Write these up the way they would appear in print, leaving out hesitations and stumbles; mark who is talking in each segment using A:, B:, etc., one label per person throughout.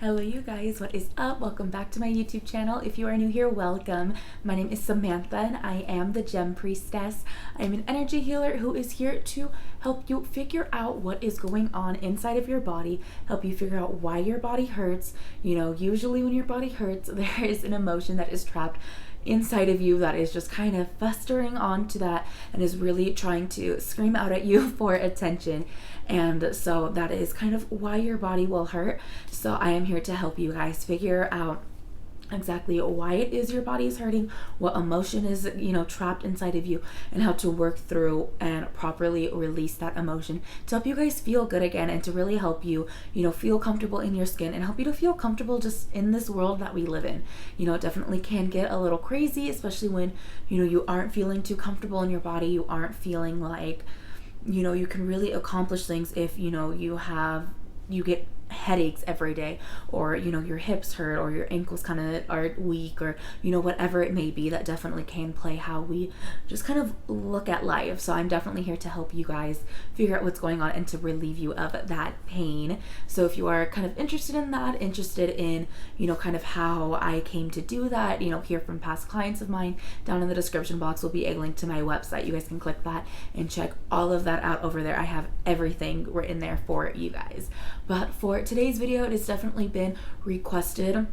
A: Hello you guys, what is up? Welcome back to my YouTube channel. If you are new here, welcome. My name is Samantha and I am the Gem Priestess. I'm an energy healer who is here to help you figure out what is going on inside of your body, help you figure out why your body hurts. You know, usually when your body hurts, there is an emotion that is trapped inside of you that is just kind of festering onto that and is really trying to scream out at you for attention. And so that is kind of why your body will hurt. So I am here to help you guys figure out exactly why it is your body is hurting, what emotion is, trapped inside of you, and how to work through and properly release that emotion to help you guys feel good again and to really help you, feel comfortable in your skin and help you to feel comfortable just in this world that we live in. It definitely can get a little crazy, especially when, you aren't feeling too comfortable in your body. You aren't feeling like, you can really accomplish things if, you get headaches every day, or your hips hurt, or your ankles kind of are weak, or whatever it may be. That definitely can play how we just kind of look at life. So I'm definitely here to help you guys figure out what's going on and to relieve you of that pain. So if you are kind of interested in that, interested in kind of how I came to do that, hear from past clients of mine, down in the description box will be a link to my website. You guys can click that and check all of that out over there. I have everything written there for you guys. But for today's video, it has definitely been requested,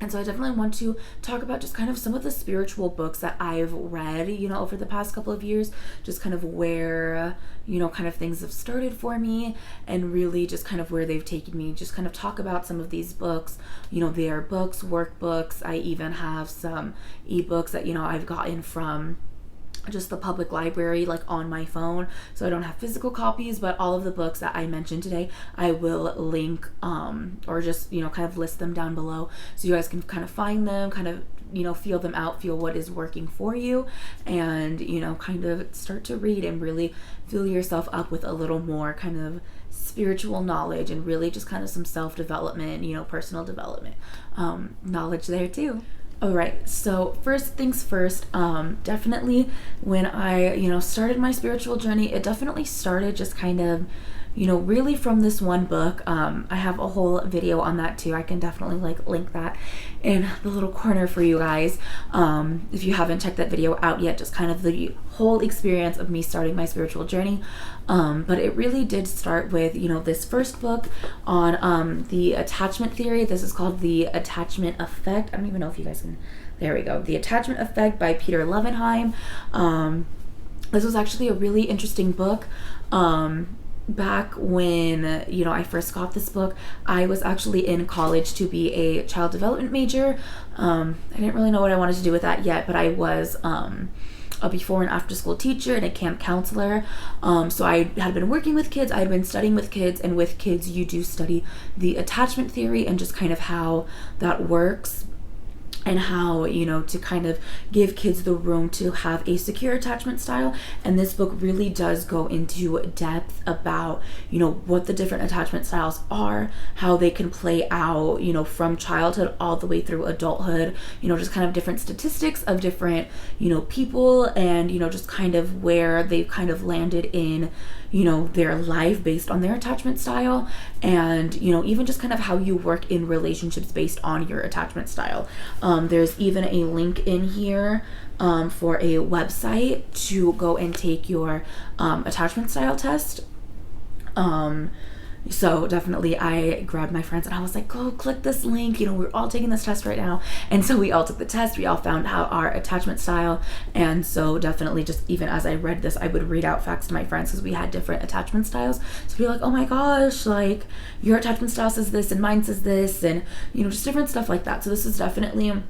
A: and so I definitely want to talk about just kind of some of the spiritual books that I've read, over the past couple of years, just kind of where, kind of things have started for me, and really just kind of where they've taken me. Just kind of talk about some of these books. They are books, workbooks. I even have some ebooks that, I've gotten from just the public library, like on my phone. So I don't have physical copies, but all of the books that I mentioned today, I will link or just kind of list them down below, so you guys can kind of find them, kind of feel them out, feel what is working for you, and kind of start to read and really fill yourself up with a little more kind of spiritual knowledge, and really just kind of some self-development, personal development knowledge there too. All right, so first things first, definitely when I, started my spiritual journey, it definitely started just kind of, really from this one book. I have a whole video on that too. I can definitely link that in the little corner for you guys. If you haven't checked that video out yet, just kind of the whole experience of me starting my spiritual journey. But it really did start with, this first book on the attachment theory. This is called The Attachment Effect. I don't even know if you guys can, there we go. The Attachment Effect by Peter Lovenheim. This was actually a really interesting book. Back when, I first got this book, I was actually in college to be a child development major. I didn't really know what I wanted to do with that yet, but I was a before and after school teacher and a camp counselor. So I had been working with kids, I had been studying with kids, and with kids you do study the attachment theory and just kind of how that works, and how, to kind of give kids the room to have a secure attachment style. And this book really does go into depth about, what the different attachment styles are, how they can play out, from childhood all the way through adulthood, just kind of different statistics of different, people, and, just kind of where they've kind of landed in, their life based on their attachment style, and, even just kind of how you work in relationships based on your attachment style. There's even a link in here for a website to go and take your attachment style test. So definitely I grabbed my friends and I was like, go click this link, we're all taking this test right now. And so we all took the test, we all found out our attachment style. And so definitely, just even as I read this, I would read out facts to my friends because we had different attachment styles. So be like, oh my gosh, like your attachment style says this and mine says this, and just different stuff like that. So this is definitely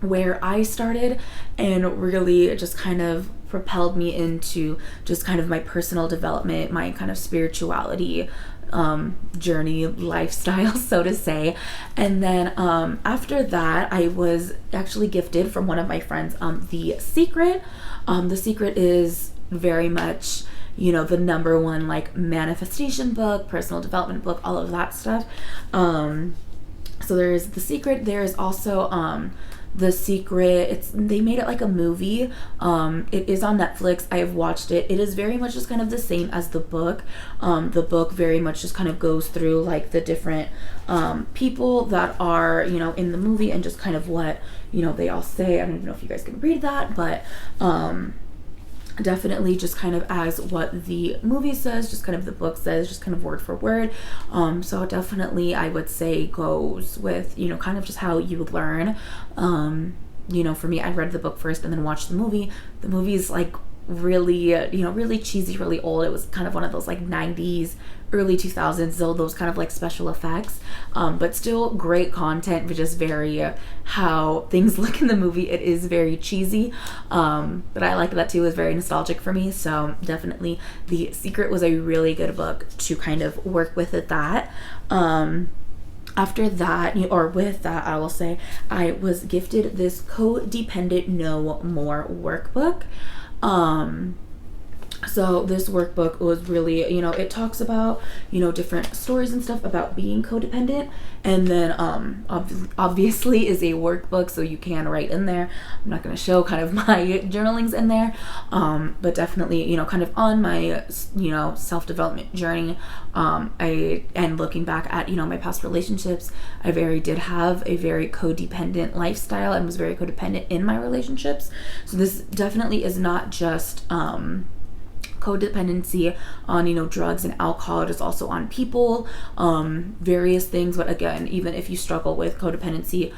A: where I started, and really just kind of propelled me into just kind of my personal development, my kind of spirituality journey, lifestyle, so to say. And then after that, I was actually gifted from one of my friends The Secret. The Secret is very much, the number one manifestation book, personal development book, all of that stuff. So there's The Secret. There's also The Secret. They made it like a movie. It is on Netflix. I have watched it. It is very much just kind of the same as the book. The book very much just kind of goes through like the different people that are, you know, in the movie, and just kind of what, you know, they all say. I don't even know if you guys can read that, but definitely just kind of as what the movie says, just kind of the book says, just kind of word for word. So definitely I would say goes with, you know, kind of just how you learn. You know, for me, I read the book first and then watched the movie. The movie's like really, you know, really cheesy, really old. It was kind of one of those like 90s, early 2000s, those kind of like special effects, but still great content, but just very how things look in the movie. It is very cheesy, but I like that too. It was very nostalgic for me. So definitely The Secret was a really good book to kind of work with at that. After that, or with that, I will say I was gifted this Codependent No More workbook. So this workbook was really, you know, it talks about, you know, different stories and stuff about being codependent, and then obviously is a workbook, so you can write in there. I'm not going to show kind of my journalings in there, but definitely, you know, kind of on my, you know, self-development journey, and looking back at, you know, my past relationships, I did have a very codependent lifestyle and was very codependent in my relationships. So this definitely is not just codependency on, you know, drugs and alcohol. It is also on people, various things. But again, even if you struggle with codependency,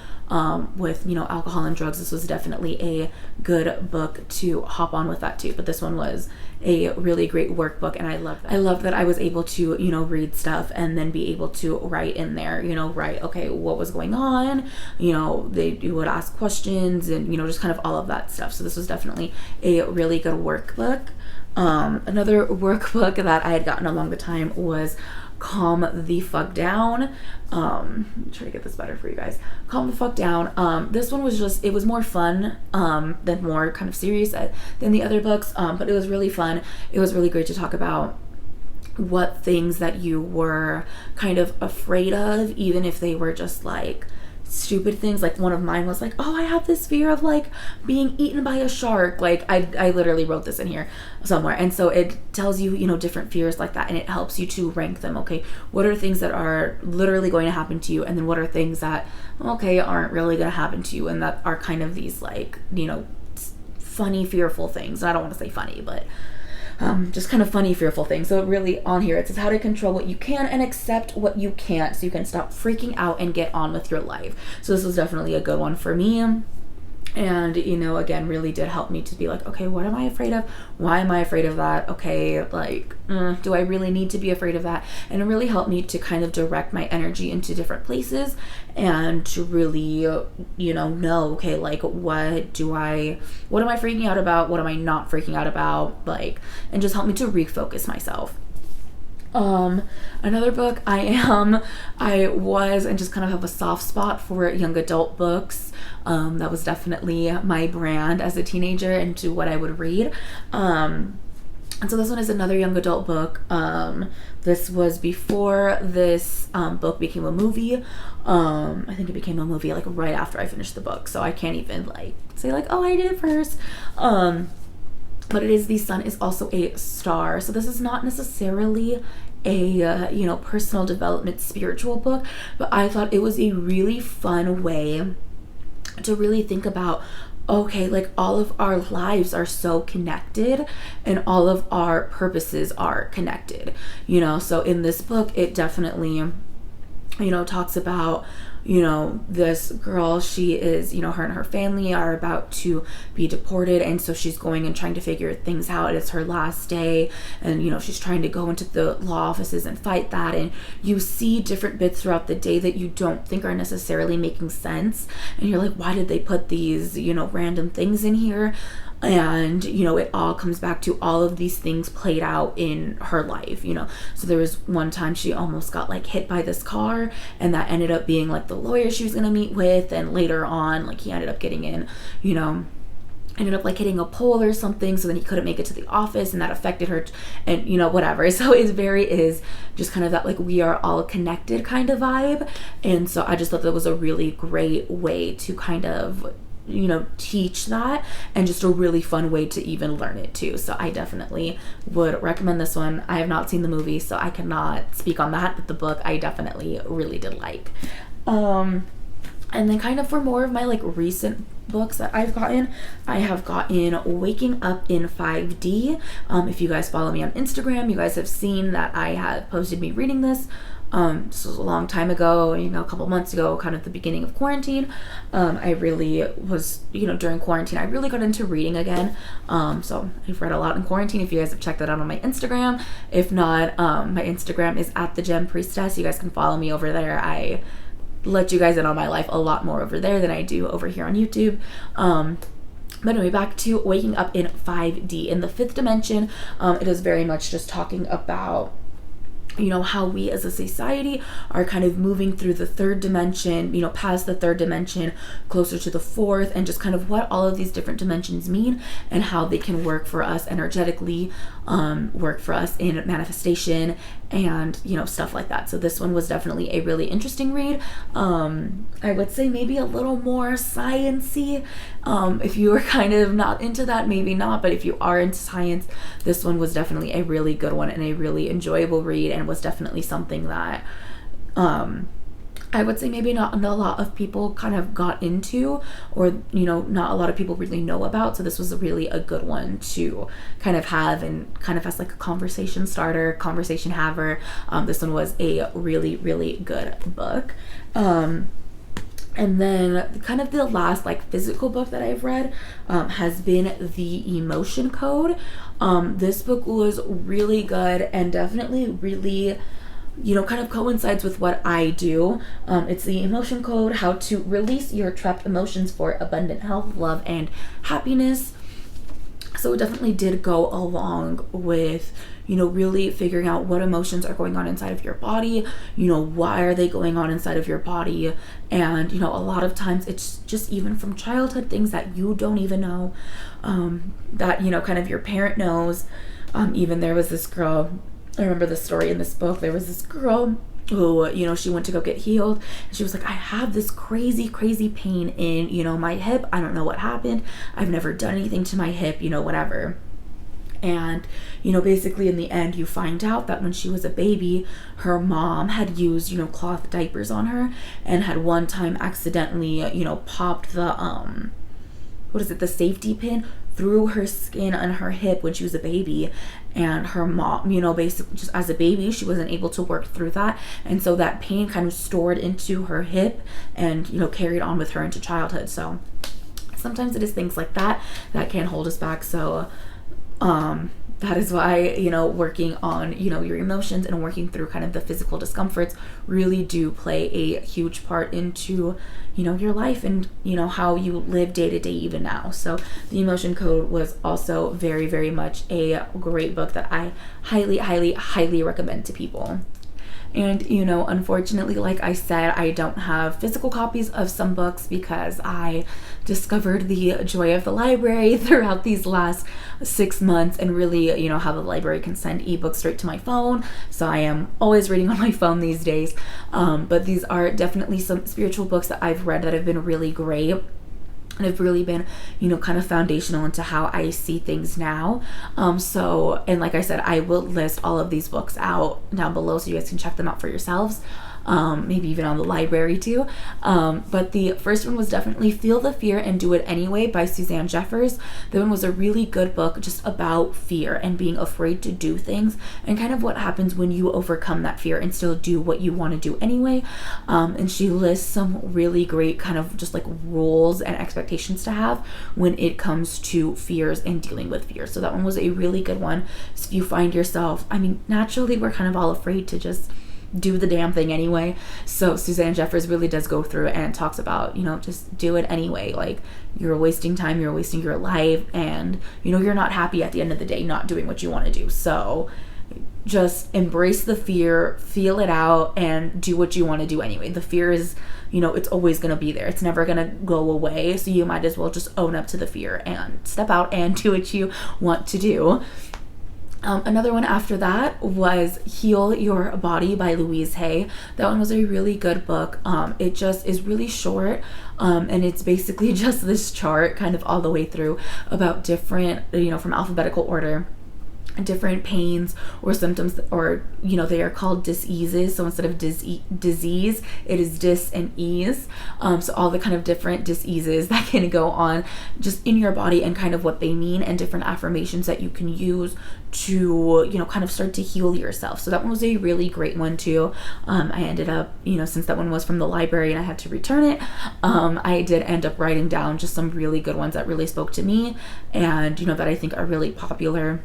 A: with, you know, alcohol and drugs, this was definitely a good book to hop on with that too. But this one was a really great workbook, and I love that I was able to, you know, read stuff and then be able to write in there, you know, write, okay, what was going on, you know, you would ask questions, and, you know, just kind of all of that stuff. So this was definitely a really good workbook. Another workbook that I had gotten along the time was Calm the Fuck Down. Let me try to get this better for you guys. Calm the Fuck Down. This one was just, it was more fun than more kind of serious than the other books, but it was really fun. It was really great to talk about what things that you were kind of afraid of, even if they were just like stupid things. Like one of mine was like, oh, I have this fear of like being eaten by a shark. Like I literally wrote this in here somewhere, and so it tells you, you know, different fears like that, and it helps you to rank them. Okay, what are things that are literally going to happen to you, and then what are things that, okay, aren't really going to happen to you, and that are kind of these like, you know, funny, fearful things. I don't want to say funny, but just kind of funny, fearful things. So really on here, it says how to control what you can and accept what you can't, so you can stop freaking out and get on with your life. So this was definitely a good one for me. And, you know, again, really did help me to be like, okay, what am I afraid of? Why am I afraid of that? Okay, like, do I really need to be afraid of that? And it really helped me to kind of direct my energy into different places, and to really, you know, okay, like, what am I freaking out about? What am I not freaking out about? Like, and just help me to refocus myself. Another book I was and just kind of have a soft spot for young adult books. That was definitely my brand as a teenager and to what I would read. And so this one is another young adult book. This was before this book became a movie. I think it became a movie like right after I finished the book, so I can't even like say like, oh, I did it first. But it is The Sun Is Also a Star. So this is not necessarily a you know, personal development spiritual book, but I thought it was a really fun way to really think about, okay, like all of our lives are so connected and all of our purposes are connected, you know. So in this book, it definitely, you know, talks about, you know, this girl, she is, you know, her and her family are about to be deported, and so she's going and trying to figure things out. It's her last day, and, you know, she's trying to go into the law offices and fight that, and you see different bits throughout the day that you don't think are necessarily making sense, and you're like, why did they put these, you know, random things in here? And, you know, it all comes back to all of these things played out in her life, you know. So there was one time she almost got like hit by this car, and that ended up being like the lawyer she was going to meet with, and later on, like, he ended up getting in, you know, ended up like hitting a pole or something, so then he couldn't make it to the office, and that affected her, and you know, whatever. So it is just kind of that like we are all connected kind of vibe. And so I just thought that was a really great way to kind of, you know, teach that, and just a really fun way to even learn it too. So I definitely would recommend this one. I have not seen the movie, so I cannot speak on that, but the book I definitely really did like. And then kind of for more of my like recent books that I've gotten, I have gotten Waking Up in 5D. If you guys follow me on Instagram, you guys have seen that I have posted me reading this. This was a long time ago, you know, a couple months ago, kind of the beginning of quarantine. I really was, you know, during quarantine, I really got into reading again. So I've read a lot in quarantine. If you guys have checked that out on my Instagram, if not, my Instagram is @thegem_priestess. You guys can follow me over there. I let you guys in on my life a lot more over there than I do over here on YouTube. But anyway, back to Waking Up in 5D. In the fifth dimension, it is very much just talking about, you know, how we as a society are kind of moving through the third dimension, you know, past the third dimension, closer to the fourth, and just kind of what all of these different dimensions mean and how they can work for us energetically, work for us in manifestation, and, you know, stuff like that. So this one was definitely a really interesting read. I would say maybe a little more science-y. If you were kind of not into that, maybe not, but if you are into science, this one was definitely a really good one and a really enjoyable read, and was definitely something that I would say maybe not a lot of people kind of got into, or, you know, not a lot of people really know about. So this was really a good one to kind of have, and kind of as like a conversation starter, conversation haver. This one was a really, really good book. And then kind of the last like physical book that I've read has been The Emotion Code. This book was really good and definitely really, you know, kind of coincides with what I do. It's The Emotion Code, How to Release Your Trapped Emotions for Abundant Health, Love, and Happiness. So it definitely did go along with, you know, really figuring out what emotions are going on inside of your body, you know, why are they going on inside of your body. And, you know, a lot of times it's just even from childhood, things that you don't even know, that, you know, kind of your parent knows. Even there was this girl, I remember the story in this book, there was this girl who, you know, she went to go get healed, and she was like, I have this crazy pain in, you know, my hip. I don't know what happened. I've never done anything to my hip, you know, whatever. And, you know, basically in the end, you find out that when she was a baby, her mom had used, you know, cloth diapers on her, and had one time accidentally, you know, popped the, the safety pin through her skin on her hip when she was a baby. And her mom, you know, basically just as a baby, she wasn't able to work through that. And so that pain kind of stored into her hip and, you know, carried on with her into childhood. So sometimes it is things like that that can hold us back. So, that is why, you know, working on, you know, your emotions and working through kind of the physical discomforts really do play a huge part into, you know, your life and, you know, how you live day to day even now. So The Emotion Code was also very, very much a great book that I highly recommend to people. And, you know, unfortunately, like I said, I don't have physical copies of some books because I discovered the joy of the library throughout these last 6 months, and really, you know, how the library can send ebooks straight to my phone. So I am always reading on my phone these days. But these are definitely some spiritual books that I've read that have been really great. And have really been, you know, kind of foundational into how I see things now. So, and like I said, I will list all of these books out down below so you guys can check them out for yourselves. Maybe even on the library too. But the first one was definitely Feel the Fear and Do It Anyway by Suzanne Jeffers. That one was a really good book just about fear and being afraid to do things, and kind of what happens when you overcome that fear and still do what you want to do anyway. And she lists some really great kind of just like rules and expectations to have when it comes to fears and dealing with fear. So that one was a really good one. So if you find yourself, I mean, naturally we're kind of all afraid to just do the damn thing anyway. So Suzanne Jeffers really does go through and talks about, you know, just do it anyway. Like, you're wasting time, you're wasting your life, and, you know, you're not happy at the end of the day not doing what you want to do. So, just embrace the fear, feel it out, and do what you want to do anyway. The fear is, you know, it's always going to be there. It's never going to go away. So you might as well just own up to the fear and step out and do what you want to do. Another one after that was Heal Your Body by Louise Hay. That one was a really good book. It just is really short, and it's basically just this chart kind of all the way through about different, you know, from alphabetical order, different pains or symptoms, or, you know, they are called diseases. So instead of disease, it is dis and ease. So all the kind of different diseases that can go on just in your body and kind of what they mean, and different affirmations that you can use to, you know, kind of start to heal yourself. So that one was a really great one too. I ended up, you know, since that one was from the library and I had to return it, I did end up writing down just some really good ones that really spoke to me, and, you know, that I think are really popular,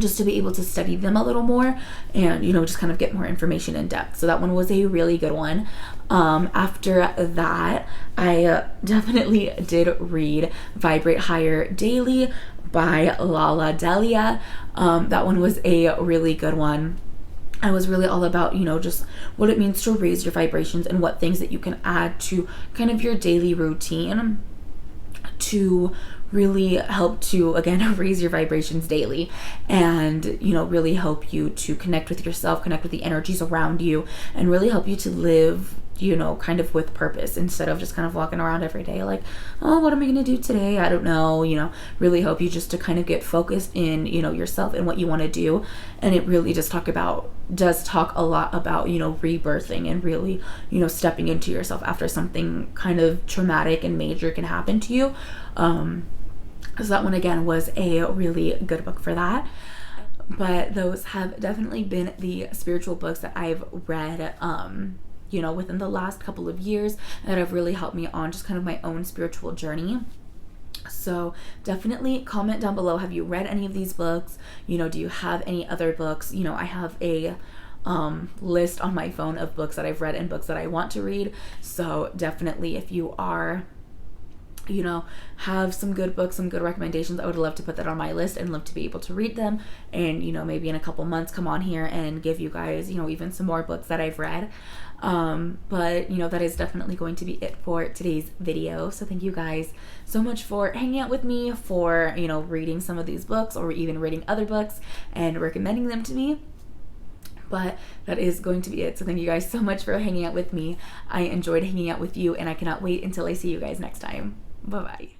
A: just to be able to study them a little more and, you know, just kind of get more information in depth. So that one was a really good one. After that, I definitely did read Vibrate Higher Daily by Lalah Delia. That one was a really good one. I was really all about, you know, just what it means to raise your vibrations and what things that you can add to kind of your daily routine to really help to, again, raise your vibrations daily, and, you know, really help you to connect with yourself, connect with the energies around you, and really help you to live, you know, kind of with purpose, instead of just kind of walking around every day like, oh, what am I going to do today? I don't know, you know, really help you just to kind of get focused in, you know, yourself and what you want to do. And it really does talk a lot about, you know, rebirthing and really, you know, stepping into yourself after something kind of traumatic and major can happen to you. So that one, again, was a really good book for that. But those have definitely been the spiritual books that I've read, you know, within the last couple of years, that have really helped me on just kind of my own spiritual journey. So definitely comment down below, have you read any of these books? You know, do you have any other books? You know, I have a list on my phone of books that I've read and books that I want to read. So definitely, if you are, you know, have some good books, some good recommendations, I would love to put that on my list and love to be able to read them, and, you know, maybe in a couple months come on here and give you guys, you know, even some more books that I've read. But, you know, that is definitely going to be it for today's video. So thank you guys so much for hanging out with me, for, you know, reading some of these books, or even reading other books and recommending them to me. But that is going to be it. So thank you guys so much for hanging out with me. I enjoyed hanging out with you, and I cannot wait until I see you guys next time. Bye-bye.